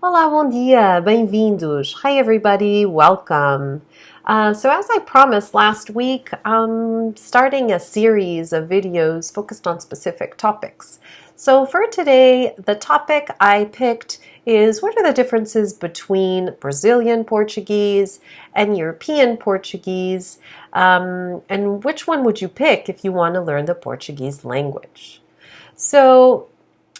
Olá, bom dia, bem-vindos. Hi everybody, welcome. So as I promised last week, I'm starting a series of videos focused on specific topics. So for today, the topic I picked is what are the differences between Brazilian Portuguese and European Portuguese, and which one would you pick if you want to learn the Portuguese language? So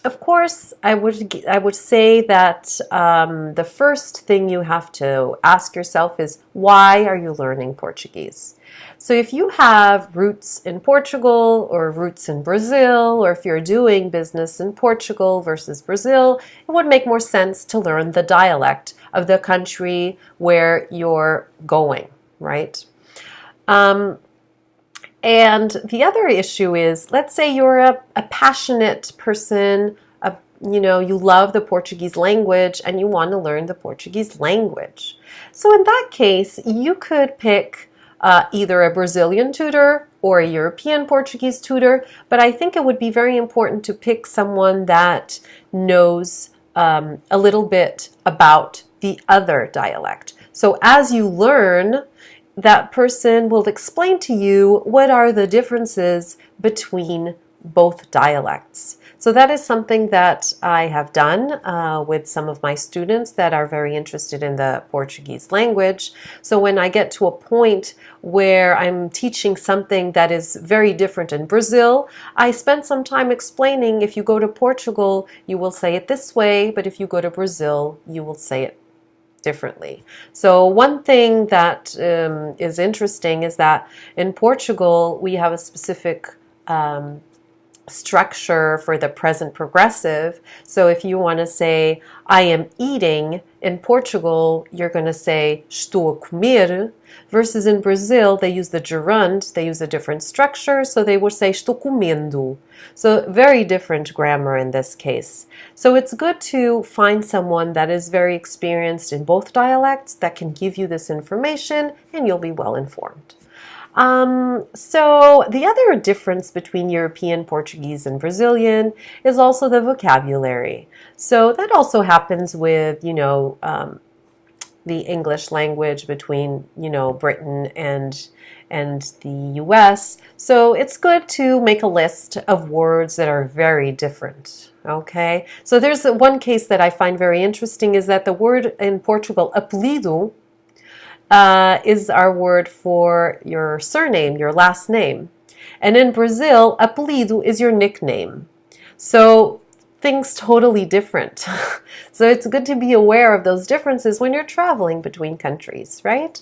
of course, I would say that the first thing you have to ask yourself is why are you learning Portuguese? So if you have roots in Portugal or roots in Brazil, or if you're doing business in Portugal versus Brazil, it would make more sense to learn the dialect of the country where you're going, right? And the other issue is, let's say you're a passionate person, you love the Portuguese language and you want to learn the Portuguese language. So in that case, you could pick either a Brazilian tutor or a European Portuguese tutor, but I think it would be very important to pick someone that knows a little bit about the other dialect. So as you learn, that person will explain to you what are the differences between both dialects. So that is something that I have done with some of my students that are very interested in the Portuguese language. So when I get to a point where I'm teaching something that is very different in Brazil, I spend some time explaining if you go to Portugal, you will say it this way, but if you go to Brazil, you will say it differently. So one thing that is interesting is that in Portugal we have a specific structure for the present progressive. So if you want to say I am eating, in Portugal you're going to say estou a comer, versus in Brazil they use the gerund, they use a different structure, so they would say estou comendo. So very different grammar in this case. So it's good to find someone that is very experienced in both dialects that can give you this information and you'll be well informed. So the other difference between European Portuguese and Brazilian is also the vocabulary. So that also happens with, the English language between, Britain and the US. So it's good to make a list of words that are very different. Okay, so there's one case that I find very interesting is that the word in Portugal, apelido, is our word for your surname, your last name. And in Brazil, apelido is your nickname. So things totally different. So it's good to be aware of those differences when you're traveling between countries, right?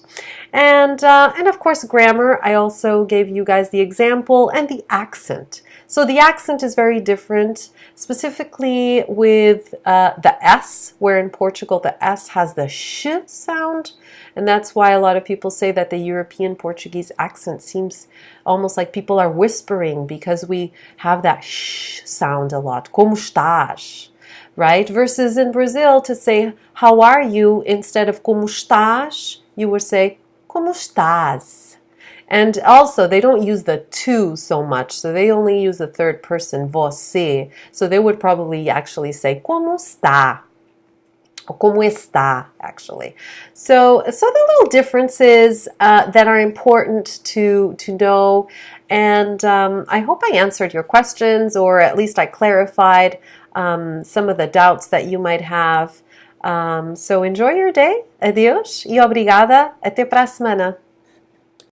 And of course, grammar. I also gave you guys the example and the accent. So the accent is very different, specifically with the S, where in Portugal the S has the sh sound. And that's why a lot of people say that the European Portuguese accent seems almost like people are whispering because we have that sh sound a lot. Como estás? Right? Versus in Brazil, to say how are you, instead of como estás, you would say como estás. And also, they don't use the tu so much, so they only use the third person, você. So they would probably actually say como está. Or como está, actually. So the little differences that are important to know, and I hope I answered your questions, or at least I clarified some of the doubts that you might have. So enjoy your day. Adeus e obrigada. Até para a semana.